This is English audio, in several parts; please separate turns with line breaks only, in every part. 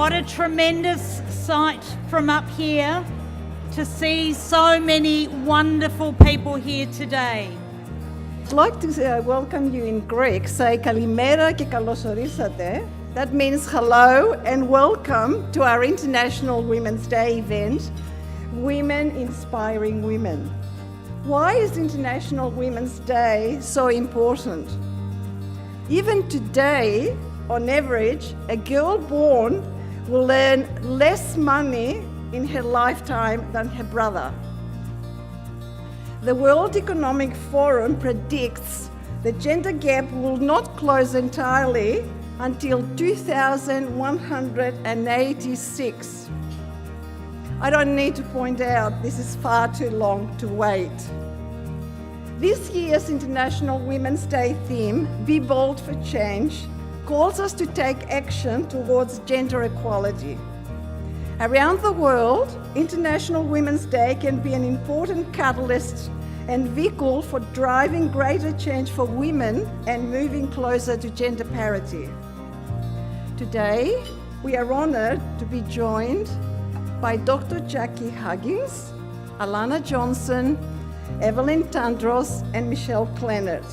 What a tremendous sight from up here to see so many wonderful people here today.
I'd like to welcome you in Greek. Say kalimera και καλώς ορίσατε. That means hello and welcome to our International Women's Day event, Women Inspiring Women. Why is International Women's Day so important? Even today, on average, a girl born will earn less money in her lifetime than her brother. The World Economic Forum predicts the gender gap will not close entirely until 2186. I don't need to point out this is far too long to wait. This year's International Women's Day theme, Be Bold for Change, calls us to take action towards gender equality. Around the world, International Women's Day can be an important catalyst and vehicle for driving greater change for women and moving closer to gender parity. Today, we are honoured to be joined by Dr. Jackie Huggins, Alana Johnson, Evelyn Tadros, and Michelle Kleinert.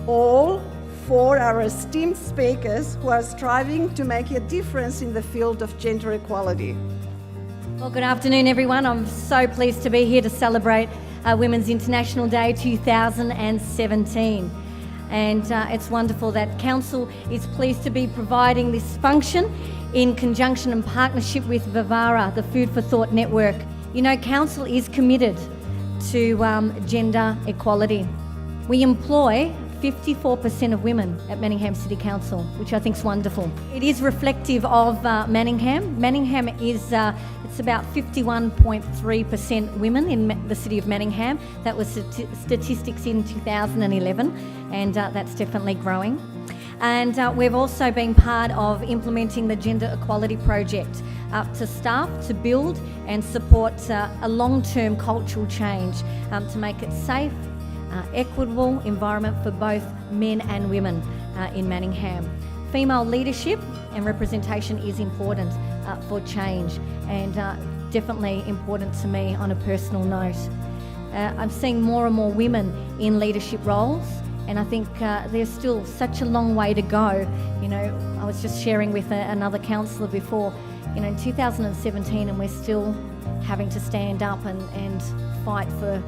All four are esteemed speakers who are striving to make a difference in the field of gender equality.
Well, good afternoon, everyone. I'm so pleased to be here to celebrate Women's International Day 2017. And it's wonderful that Council is pleased to be providing this function in conjunction and partnership with Vivara, the Food for Thought Network. You know, Council is committed to gender equality. We employ 54% of women at Manningham City Council, which I think is wonderful. It is reflective of Manningham. Manningham is it's about 51.3% women in the city of Manningham. That was statistics in 2011, and that's definitely growing. And we've also been part of implementing the Gender Equality Project to staff to build and support a long-term cultural change to make it safe, equitable environment for both men and women in Manningham. Female leadership and representation is important for change, and definitely important to me on a personal note. I'm seeing more and more women in leadership roles, and I think there's still such a long way to go. You know, I was just sharing with another councillor before, you know, in 2017, and we're still having to stand up and fight for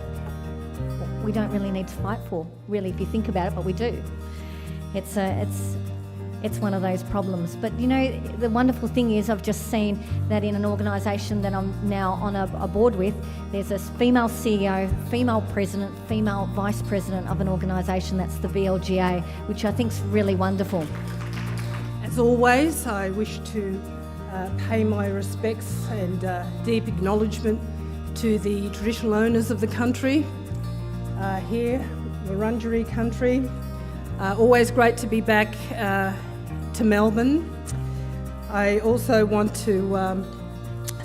what we don't really need to fight for, really, if you think about it, but we do. It's one of those problems. But you know, the wonderful thing is I've just seen that in an organisation that I'm now on a board with, there's a female CEO, female president, female vice president of an organisation, that's the VLGA, which I think is really wonderful.
As always, I wish to pay my respects and deep acknowledgement to the traditional owners of the country, here, Wurundjeri country. Always great to be back to Melbourne. I also want to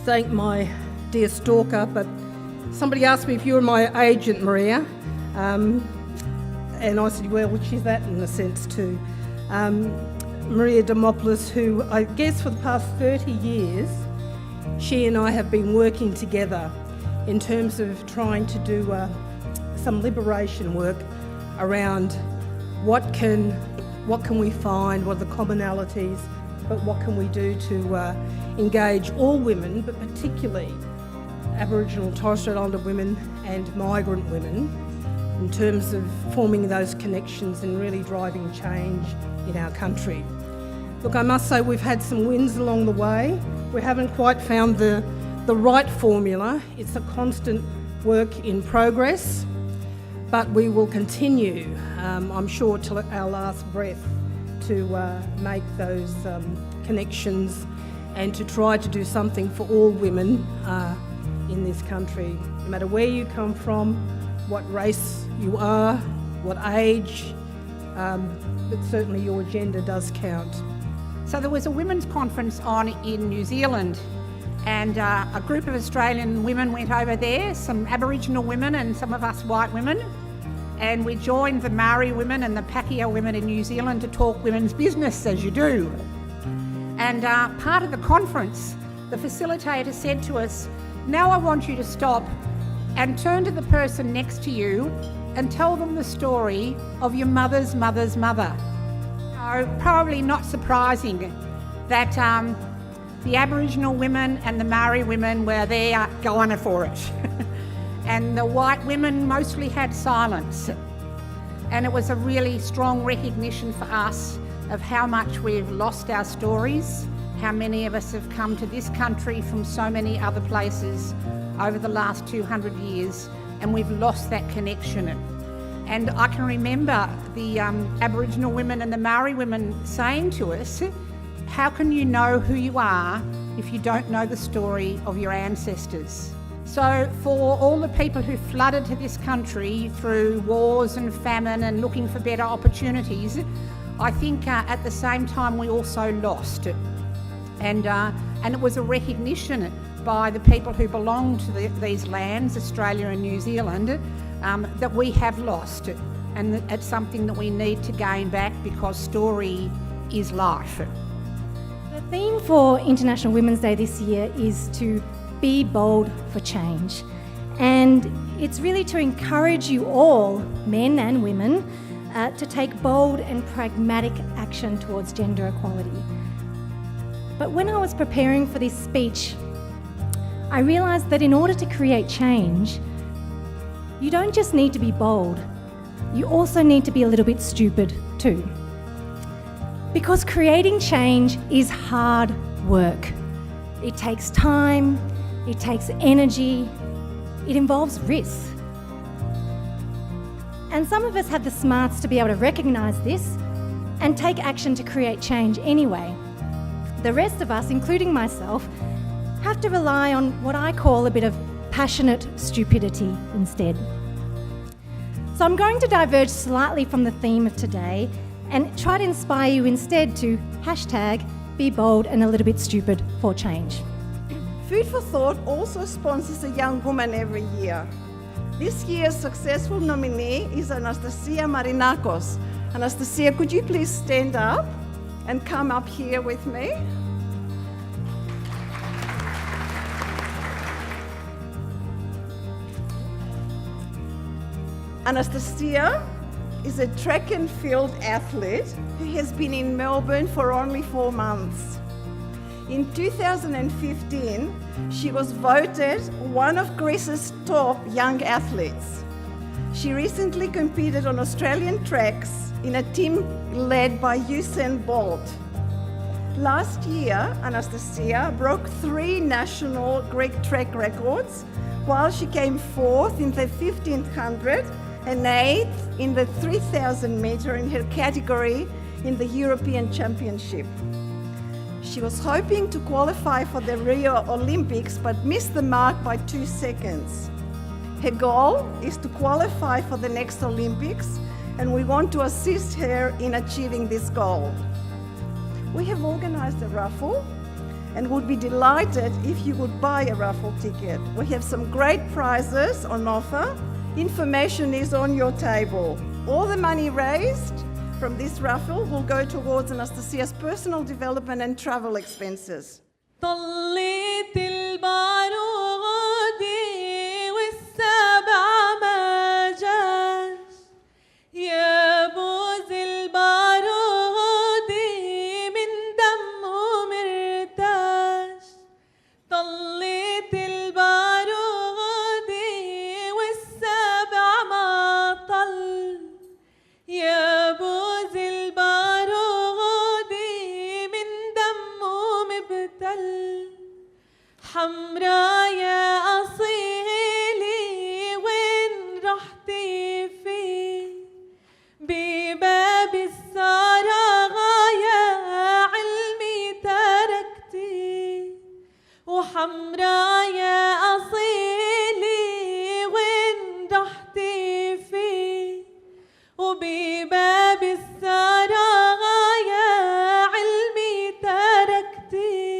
thank my dear stalker, but somebody asked me if you were my agent, Maria, and I said, well, she's that in a sense too. Maria Demopoulos, who I guess for the past 30 years, she and I have been working together in terms of trying to do some liberation work around what can we find, what are the commonalities, but what can we do to engage all women, but particularly Aboriginal and Torres Strait Islander women and migrant women, in terms of forming those connections and really driving change in our country. Look, I must say we've had some wins along the way. We haven't quite found the right formula. It's a constant work in progress, but we will continue, I'm sure, till our last breath to make those connections and to try to do something for all women in this country, no matter where you come from, what race you are, what age, but certainly your gender does count.
So there was a women's conference on in New Zealand, and a group of Australian women went over there, some Aboriginal women and some of us white women, and we joined the Maori women and the Pakeha women in New Zealand to talk women's business, as you do. And part of the conference, the facilitator said to us, now I want you to stop and turn to the person next to you and tell them the story of your mother's mother's mother. Probably not surprising that the Aboriginal women and the Maori women were there going for it. And the white women mostly had silence. And it was a really strong recognition for us of how much we've lost our stories, how many of us have come to this country from so many other places over the last 200 years, and we've lost that connection. And I can remember the Aboriginal women and the Maori women saying to us, how can you know who you are if you don't know the story of your ancestors? So for all the people who flooded to this country through wars and famine and looking for better opportunities, I think at the same time we also lost. And it was a recognition by the people who belong to these lands, Australia and New Zealand, that we have lost. And it's something that we need to gain back because story is life.
The theme for International Women's Day this year is to be bold for change. And it's really to encourage you all, men and women, to take bold and pragmatic action towards gender equality. But when I was preparing for this speech, I realised that in order to create change, you don't just need to be bold, you also need to be a little bit stupid too. Because creating change is hard work. It takes time, it takes energy, it involves risk. And some of us have the smarts to be able to recognise this and take action to create change anyway. The rest of us, including myself, have to rely on what I call a bit of passionate stupidity instead. So I'm going to diverge slightly from the theme of today and try to inspire you instead to #be bold and a little bit stupid for change.
Food for Thought also sponsors a young woman every year. This year's successful nominee is Anastasia Marinakos. Anastasia, could you please stand up and come up here with me? Anastasia is a track and field athlete who has been in Melbourne for only 4 months. In 2015, she was voted one of Greece's top young athletes. She recently competed on Australian tracks in a team led by Usain Bolt. Last year, Anastasia broke 3 national Greek track records, while she came 4th in the 1500 and 8th in the 3,000 metre in her category in the European Championship. She was hoping to qualify for the Rio Olympics but missed the mark by 2 seconds. Her goal is to qualify for the next Olympics, and we want to assist her in achieving this goal. We have organised a raffle and would be delighted if you would buy a raffle ticket. We have some great prizes on offer. Information is on your table. All the money raised from this raffle will go towards Anastasia's personal development and travel expenses.
طليت البارود والسبع ما جاش يا بوز البارود من دمه مرتاش طليت البارود والسبع ما طل يا بوز البارود من دمه مبتل حمرا يا أصيلي وين رحتي فيه بباب السراغا يا علمي تركتي وحمرا يا أصيلي وين رحتي فيه وبباب السراغا يا علمي تركتي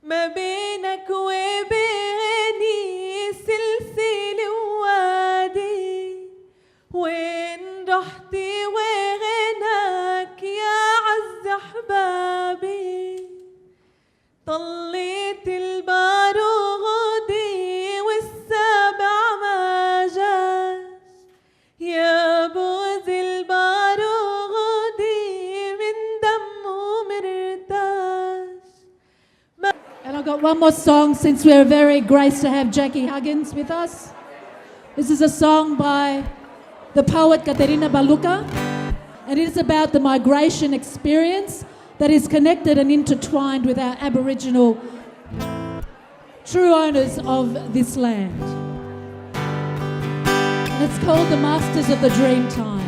ما بينك وبيني سلسلة ووادي وين رحتي وينك يا عز أحبابي طليت البارود والسبع ما جاش يا بوز البارود من دمه مرتاش.
And I've got one more song since we're very graced to have Jackie Huggins with us. This is a song by the poet Katerina Baluka, and it is about the migration experience that is connected and intertwined with our Aboriginal true owners of this land. And it's called The Masters of the Dreamtime.